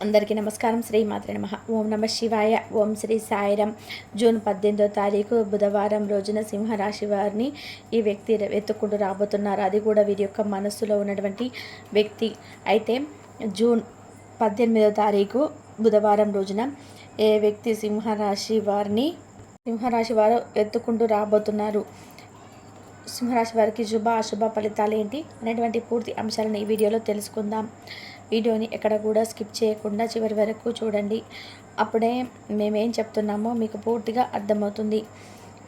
అందరికీ నమస్కారం. శ్రీ మాత్రే నమః. ఓం నమ శివాయ. ఓం శ్రీ సాయిరాం. జూన్ 18వ తారీఖు బుధవారం రోజున సింహరాశి వారిని ఈ వ్యక్తి వెతుక్కుంటూ రాబోతున్నారు. అది కూడా వీరి యొక్క మనస్సులో ఉన్నటువంటి వ్యక్తి. అయితే జూన్ 18వ తారీఖు బుధవారం రోజున ఏ వ్యక్తి సింహరాశి వారు వెతుక్కుంటూ రాబోతున్నారు. సింహరాశి వారికి శుభ అశుభ ఫలితాలు ఏంటి అనేటువంటి పూర్తి అంశాలను ఈ వీడియోలో తెలుసుకుందాం. వీడియోని ఎక్కడ కూడా స్కిప్ చేయకుండా చివరి వరకు చూడండి. అప్పుడే మేమేం చెప్తున్నామో మీకు పూర్తిగా అర్థమవుతుంది.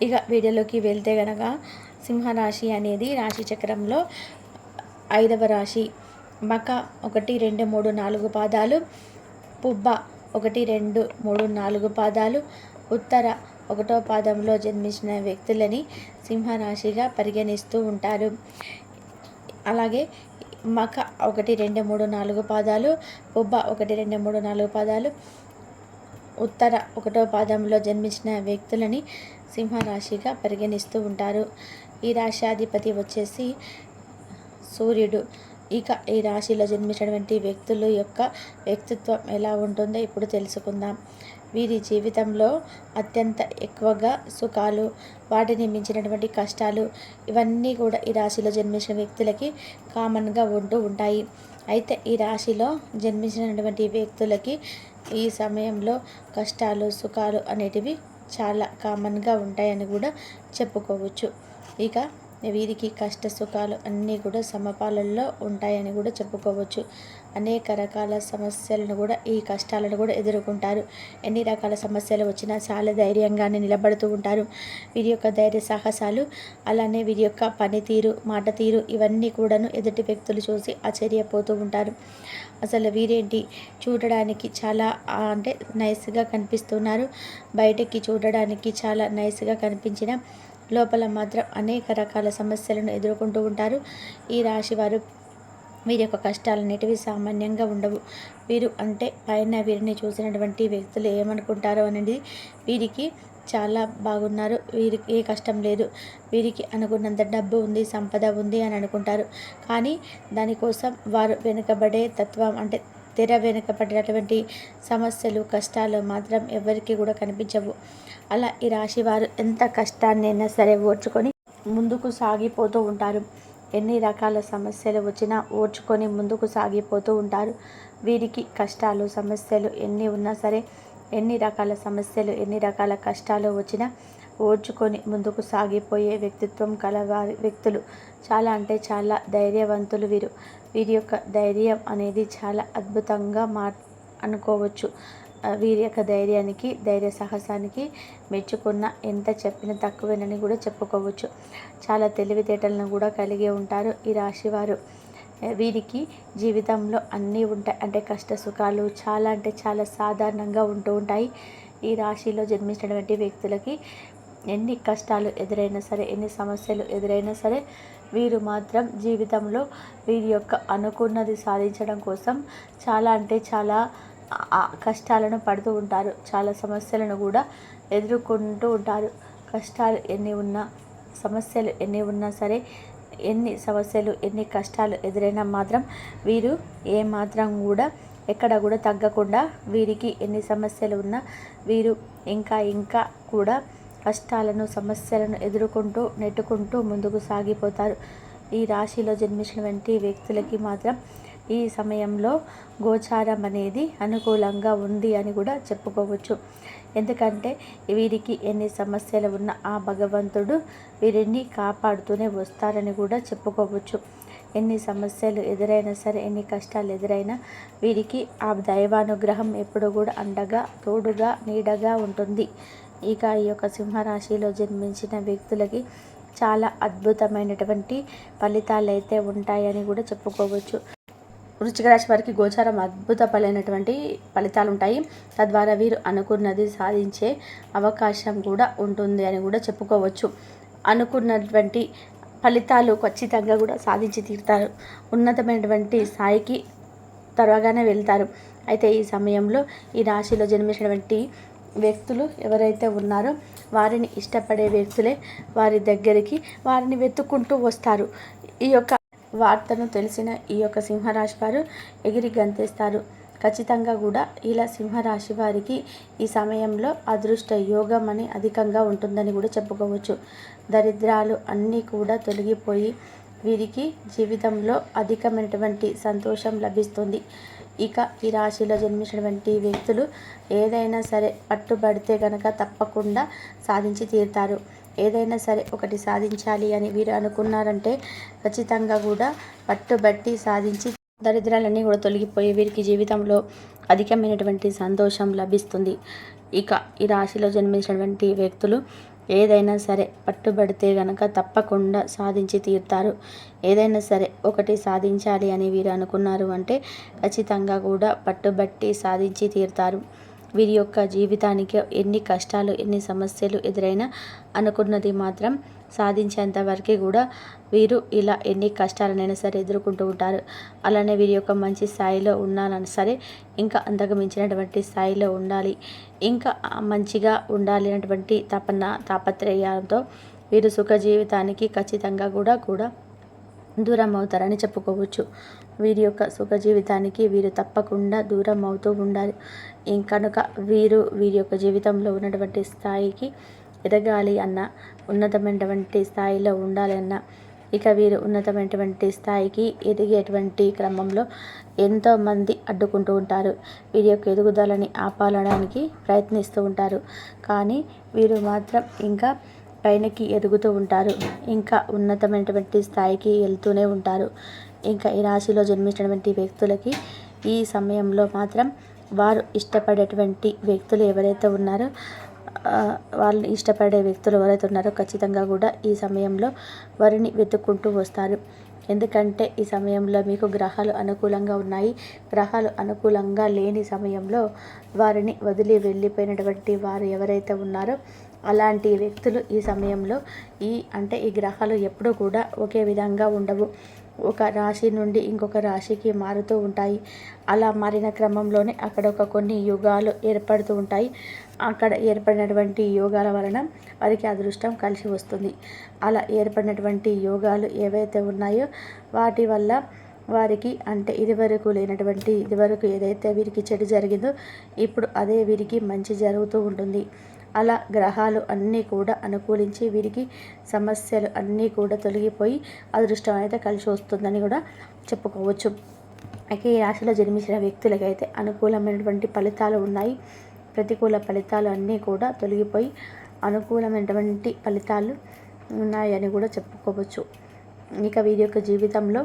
ఇక వీడియోలోకి వెళ్తే గనక సింహరాశి అనేది రాశి చక్రంలో 5వ రాశి. మక 1, 2, 3, 4 పాదాలు, పుబ్బ 1, 2, 3, 4 పాదాలు, ఉత్తర 1వ పాదంలో జన్మించిన వ్యక్తులని సింహరాశిగా పరిగణిస్తూ ఉంటారు. అలాగే మక 1, 2, 3, 4 పాదాలు, పుబ్బ 1, 2, 3, 4 పాదాలు, ఉత్తర 1వ పాదంలో జన్మించిన వ్యక్తులని సింహరాశిగా పరిగణిస్తూ ఉంటారు. ఈ రాశాధిపతి వచ్చేసి సూర్యుడు. ఇక ఈ రాశిలో జన్మించినటువంటి వ్యక్తుల యొక్క వ్యక్తిత్వం ఎలా ఉంటుందో ఇప్పుడు తెలుసుకుందాం. వీరి జీవితంలో అత్యంత ఎక్కువగా సుఖాలు, వాటిని మించినటువంటి కష్టాలు, ఇవన్నీ కూడా ఈ రాశిలో జన్మించిన వ్యక్తులకి కామన్గా ఉంటూ ఉంటాయి. అయితే ఈ రాశిలో జన్మించినటువంటి వ్యక్తులకి ఈ సమయంలో కష్టాలు, సుఖాలు అనేటివి చాలా కామన్గా ఉంటాయని కూడా చెప్పుకోవచ్చు. ఇక వీరికి కష్ట సుఖాలు అన్నీ కూడా సమపాలల్లో ఉంటాయని కూడా చెప్పుకోవచ్చు. అనేక రకాల సమస్యలను కూడా ఈ కష్టాలను కూడా ఎదుర్కొంటారు. ఎన్ని రకాల సమస్యలు వచ్చినా చాలా ధైర్యంగానే నిలబడుతూ ఉంటారు. వీరి యొక్క ధైర్య సాహసాలు, అలానే వీరి యొక్క పనితీరు, మాట తీరు, ఇవన్నీ కూడాను ఎదుటి వ్యక్తులు చూసి ఆశ్చర్యపోతూ ఉంటారు. అసలు వీరేంటి చూడడానికి చాలా అంటే నైస్గా కనిపిస్తున్నారు. బయటకి చూడడానికి చాలా నైస్గా కనిపించిన లోపల మాత్రం అనేక రకాల సమస్యలను ఎదుర్కొంటూ ఉంటారు. ఈ రాశి వారు వీరి యొక్క కష్టాలు అనేటివి సామాన్యంగా ఉండవు. వీరు అంటే పైన వీరిని చూసినటువంటి వ్యక్తులు ఏమనుకుంటారో అనేది, వీరికి చాలా బాగున్నారు, వీరికి ఏ కష్టం లేదు, వీరికి అనుకున్నంత డబ్బు ఉంది, సంపద ఉంది అని అనుకుంటారు. కానీ దానికోసం వారు వెనుకబడే తత్వం, అంటే తెర వెనుకబడినటువంటి సమస్యలు, కష్టాలు మాత్రం ఎవరికి కూడా కనిపించవు. అలా ఈ రాశి వారు ఎంత కష్టాన్నైనా సరే ఓర్చుకొని ముందుకు సాగిపోతూ ఉంటారు. ఎన్ని రకాల సమస్యలు వచ్చినా ఓర్చుకొని ముందుకు సాగిపోతూ ఉంటారు. వీరికి కష్టాలు, సమస్యలు ఎన్ని ఉన్నా సరే, ఎన్ని రకాల సమస్యలు, ఎన్ని రకాల కష్టాలు వచ్చినా ఓర్చుకొని ముందుకు సాగిపోయే వ్యక్తిత్వం కలవారి వ్యక్తులు. చాలా అంటే చాలా ధైర్యవంతులు వీరు. వీరి యొక్క ధైర్యం అనేది చాలా అద్భుతంగా అనుకోవచ్చు. వీరి యొక్క ధైర్యానికి, ధైర్య సాహసానికి మెచ్చుకున్న ఎంత చెప్పినా తక్కువేనని కూడా చెప్పుకోవచ్చు. చాలా తెలివితేటలను కూడా కలిగి ఉంటారు ఈ రాశివారు. వీరికి జీవితంలో అన్నీ ఉంటాయి, అంటే కష్ట సుఖాలు చాలా అంటే చాలా సాధారణంగా ఉంటూ ఉంటాయి. ఈ రాశిలో జన్మించినటువంటి వ్యక్తులకి ఎన్ని కష్టాలు ఎదురైనా సరే, ఎన్ని సమస్యలు ఎదురైనా సరే, వీరు మాత్రం జీవితంలో వీరి యొక్క అనుకున్నది సాధించడం కోసం చాలా అంటే చాలా కష్టాలను పడుతూ ఉంటారు. చాలా సమస్యలను కూడా ఎదుర్కొంటూ ఉంటారు. కష్టాలు ఎన్ని ఉన్నా, సమస్యలు ఎన్ని ఉన్నా సరే, ఎన్ని సమస్యలు, ఎన్ని కష్టాలు ఎదురైనా మాత్రం వీరు ఏమాత్రం కూడా ఎక్కడ కూడా తగ్గకుండా, వీరికి ఎన్ని సమస్యలు ఉన్నా వీరు ఇంకా కూడా కష్టాలను, సమస్యలను ఎదుర్కొంటూ నెట్టుకుంటూ ముందుకు సాగిపోతారు. ఈ రాశిలో జన్మించినటువంటి వ్యక్తులకి మాత్రం ఈ సమయంలో గోచారం అనేది అనుకూలంగా ఉంది అని కూడా చెప్పుకోవచ్చు. ఎందుకంటే వీరికి ఎన్ని సమస్యలు ఉన్న ఆ భగవంతుడు వీరిని కాపాడుతూనే వస్తారని కూడా చెప్పుకోవచ్చు. ఎన్ని సమస్యలు ఎదురైనా సరే, ఎన్ని కష్టాలు ఎదురైనా వీరికి ఆ దైవానుగ్రహం ఎప్పుడు కూడా అండగా, తోడుగా, నీడగా ఉంటుంది. ఇక ఈ యొక్క సింహరాశిలో జన్మించిన వ్యక్తులకి చాలా అద్భుతమైనటువంటి ఫలితాలు అయితే ఉంటాయని కూడా చెప్పుకోవచ్చు. వృశ్చిక రాశి వారికి గోచారం అద్భుతమైనటువంటి ఫలితాలు ఉంటాయి. తద్వారా వీరు అనుకున్నది సాధించే అవకాశం కూడా ఉంటుంది అని కూడా చెప్పుకోవచ్చు. అనుకున్నటువంటి ఫలితాలు ఖచ్చితంగా కూడా సాధించి తీరుతారు. ఉన్నతమైనటువంటి స్థాయికి త్వరగానే వెళ్తారు. అయితే ఈ సమయంలో ఈ రాశిలో జన్మించినటువంటి వ్యక్తులు ఎవరైతే ఉన్నారో వారిని ఇష్టపడే వ్యక్తులే వారి దగ్గరికి వారిని వెతుక్కుంటూ వస్తారు. ఈ యొక్క వార్తను తెలిసిన ఈ యొక్క సింహరాశి వారు ఎగిరి గంతేస్తారు. ఖచ్చితంగా కూడా ఇలా సింహరాశి వారికి ఈ సమయంలో అదృష్ట యోగం అని అధికంగా ఉంటుందని కూడా చెప్పుకోవచ్చు. దరిద్రాలు అన్నీ కూడా తొలగిపోయి వీరికి జీవితంలో అధికమైనటువంటి సంతోషం లభిస్తుంది. ఇక ఈ రాశిలో జన్మించినటువంటి వ్యక్తులు ఏదైనా సరే పట్టుబడితే కనుక తప్పకుండా సాధించి తీరుతారు. ఏదైనా సరే ఒకటి సాధించాలి అని వీరు అనుకున్నారంటే ఖచ్చితంగా కూడా పట్టుబట్టి సాధించి దరిద్రాలన్నీ కూడా తొలగిపోయి వీరికి జీవితంలో అధికమైనటువంటి సంతోషం లభిస్తుంది. ఇక ఈ రాశిలో జన్మించినటువంటి వ్యక్తులు ఏదైనా సరే పట్టుబడితే గనక తప్పకుండా సాధించి తీరుతారు. ఏదైనా సరే ఒకటి సాధించాలి అని వీరు అనుకున్నారు అంటే ఖచ్చితంగా కూడా పట్టుబట్టి సాధించి తీరుతారు. వీరి యొక్క జీవితానికి ఎన్ని కష్టాలు ఎన్ని సమస్యలు ఎదురైనా అనుకున్నది మాత్రం సాధించేంత వరకు కూడా వీరు ఇలా ఎన్ని కష్టాలనైనా సరే ఎదుర్కొంటూ ఉంటారు. అలానే వీరి యొక్క మంచి స్థాయిలో ఉండాలని సరే ఇంకా అంతకు మించినటువంటి స్థాయిలో ఉండాలి, ఇంకా మంచిగా ఉండాలి అనేటువంటి తాపత్రయంతో వీరు సుఖ జీవితానికి ఖచ్చితంగా కూడా దూరం అవుతారని చెప్పుకోవచ్చు. వీరి యొక్క సుఖ జీవితానికి వీరు తప్పకుండా దూరం అవుతూ ఉండాలి. కనుక వీరి యొక్క జీవితంలో ఉన్నటువంటి స్థాయికి ఎదగాలి అన్న, ఉన్నతమైనటువంటి స్థాయిలో ఉండాలి అన్న, ఇక వీరు ఉన్నతమైనటువంటి స్థాయికి ఎదిగేటువంటి క్రమంలో ఎంతోమంది అడ్డుకుంటూ ఉంటారు. వీరి యొక్క ఎదుగుదలని ఆపాలడానికి ప్రయత్నిస్తూ ఉంటారు. కానీ వీరు మాత్రం ఇంకా పైనకి ఎదుగుతూ ఉంటారు. ఇంకా ఉన్నతమైనటువంటి స్థాయికి వెళ్తూనే ఉంటారు. ఇంకా ఈ రాశిలో జన్మించినటువంటి వ్యక్తులకి ఈ సమయంలో మాత్రం వారు ఇష్టపడేటువంటి వ్యక్తులు ఎవరైతే ఉన్నారో వాళ్ళు ఇష్టపడే వ్యక్తులు ఎవరైతే ఉన్నారో ఖచ్చితంగా కూడా ఈ సమయంలో వారిని వెతుక్కుంటూ వస్తారు. ఎందుకంటే ఈ సమయంలో మీకు గ్రహాలు అనుకూలంగా ఉన్నాయి. గ్రహాలు అనుకూలంగా లేని సమయంలో వారిని వదిలి వెళ్ళిపోయినటువంటి వారు ఎవరైతే ఉన్నారో అలాంటి వ్యక్తులు ఈ సమయంలో ఈ గ్రహాలు ఎప్పుడూ కూడా ఒకే విధంగా ఉండవు. ఒక రాశి నుండి ఇంకొక రాశికి మారుతూ ఉంటాయి. అలా మారిన క్రమంలోనే అక్కడ కొన్ని యుగాలు ఏర్పడుతూ ఉంటాయి. అక్కడ ఏర్పడినటువంటి యోగాల వలన వారికి అదృష్టం కలిసి వస్తుంది. అలా ఏర్పడినటువంటి యోగాలు ఏవైతే ఉన్నాయో వాటి వల్ల వారికి ఇదివరకు ఏదైతే వీరికి చెడు జరిగిందో ఇప్పుడు అదే వీరికి మంచి జరుగుతూ ఉంటుంది. అలా గ్రహాలు అన్నీ కూడా అనుకూలించి వీరికి సమస్యలు అన్నీ కూడా తొలగిపోయి అదృష్టం అయితే కలిసి వస్తుందని కూడా చెప్పుకోవచ్చు. అయితే ఈ రాశిలో జన్మించిన వ్యక్తులకైతే అనుకూలమైనటువంటి ఫలితాలు ఉన్నాయి. ప్రతికూల ఫలితాలు అన్నీ కూడా తొలగిపోయి అనుకూలమైనటువంటి ఫలితాలు ఉన్నాయని కూడా చెప్పుకోవచ్చు. ఇక వీరి యొక్క జీవితంలో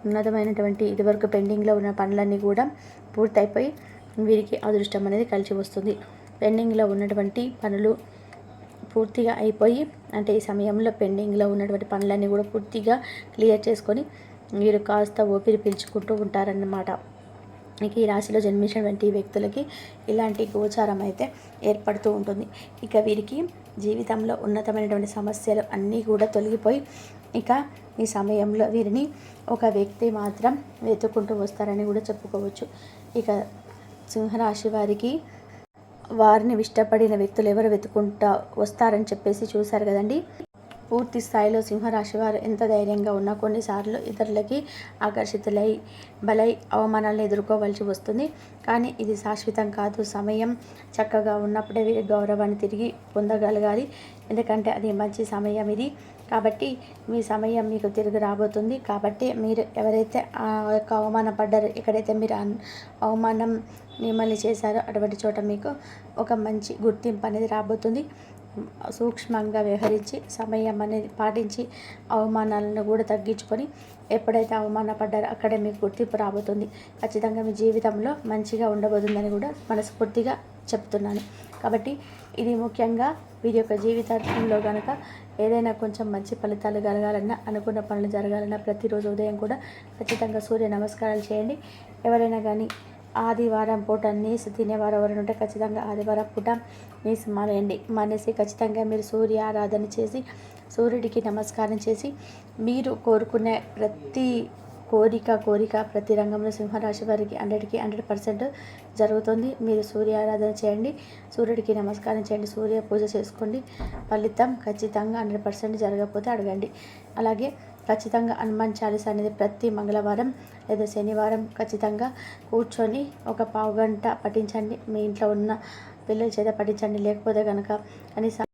ఉన్నతమైనటువంటి ఇదివరకు పెండింగ్లో ఉన్న పనులన్నీ కూడా పూర్తయిపోయి వీరికి అదృష్టం అనేది కలిసి వస్తుంది. పెండింగ్లో ఉన్నటువంటి పనులు పూర్తిగా అయిపోయి ఈ సమయంలో పెండింగ్లో ఉన్నటువంటి పనులన్నీ కూడా పూర్తిగా క్లియర్ చేసుకొని వీరు కాస్త ఊపిరి పీల్చుకుంటూ ఉంటారన్నమాట. ఇక ఈ రాశిలో జన్మించినటువంటి వ్యక్తులకి ఇలాంటి గోచారం అయితే ఏర్పడుతూ ఉంటుంది. ఇక వీరికి జీవితంలో ఉన్నతమైనటువంటి సమస్యలు అన్నీ కూడా తొలగిపోయి ఇక ఈ సమయంలో వీరిని ఒక వ్యక్తి మాత్రం వెతుక్కుంటూ వస్తారని కూడా చెప్పుకోవచ్చు. ఇక సింహరాశి వారిని ఇష్టపడిన వ్యక్తులు ఎవరు వెతుకుంటా వస్తారని చెప్పేసి చూశారు కదండి. పూర్తి స్థాయిలో సింహరాశి వారు ఎంత ధైర్యంగా ఉన్నా కొన్నిసార్లు ఇతరులకి బలై అవమానాలను ఎదుర్కోవాల్సి వస్తుంది. కానీ ఇది శాశ్వతం కాదు. సమయం చక్కగా ఉన్నప్పుడే వీరి గౌరవాన్ని తిరిగి పొందగలగాలి. ఎందుకంటే అది మంచి సమయం ఇది. కాబట్టి మీ సమయం మీకు తిరిగి రాబోతుంది. కాబట్టి మీరు ఎవరైతే ఆ యొక్క అవమానపడ్డారో, ఎక్కడైతే మీరు అవమానం మిమ్మల్ని చేశారో అటువంటి చోట మీకు ఒక మంచి గుర్తింపు అనేది రాబోతుంది. సూక్ష్మంగా వ్యవహరించి సమయం అనేది పాటించి అవమానాలను కూడా తగ్గించుకొని ఎప్పుడైతే అవమానపడ్డారో అక్కడే మీకు గుర్తింపు రాబోతుంది. ఖచ్చితంగా మీ జీవితంలో మంచిగా ఉండబోతుందని కూడా మనస్ఫూర్తిగా చెప్తున్నాను. కాబట్టి ఇది ముఖ్యంగా వీరి యొక్క జీవితంలో కనుక ఏదైనా కొంచెం మంచి ఫలితాలు కలగాలన్నా, అనుకున్న పనులు జరగాలన్నా ప్రతిరోజు ఉదయం కూడా ఖచ్చితంగా సూర్య నమస్కారాలు చేయండి. ఎవరైనా కానీ ఆదివారం పూట నీసు తినేవారు ఎవరైనా ఉంటే ఖచ్చితంగా ఆదివారం పూట నీసు మానేసి ఖచ్చితంగా మీరు సూర్య ఆరాధన చేసి సూర్యుడికి నమస్కారం చేసి మీరు కోరుకునే ప్రతి కోరిక ప్రతి రంగంలో సింహరాశి వారికి 100% జరుగుతుంది. మీరు సూర్య ఆరాధన చేయండి, సూర్యుడికి నమస్కారం చేయండి, సూర్య పూజ చేసుకోండి. ఫలితం ఖచ్చితంగా 100% జరగకపోతే అడగండి. అలాగే ఖచ్చితంగా హనుమాన్ చాలీసా అనేది ప్రతి మంగళవారం లేదా శనివారం ఖచ్చితంగా కూర్చొని ఒక పావుగంట పఠించండి. మీ ఇంట్లో ఉన్న పిల్లల చేత పఠించండి. లేకపోతే కనుక కనీసం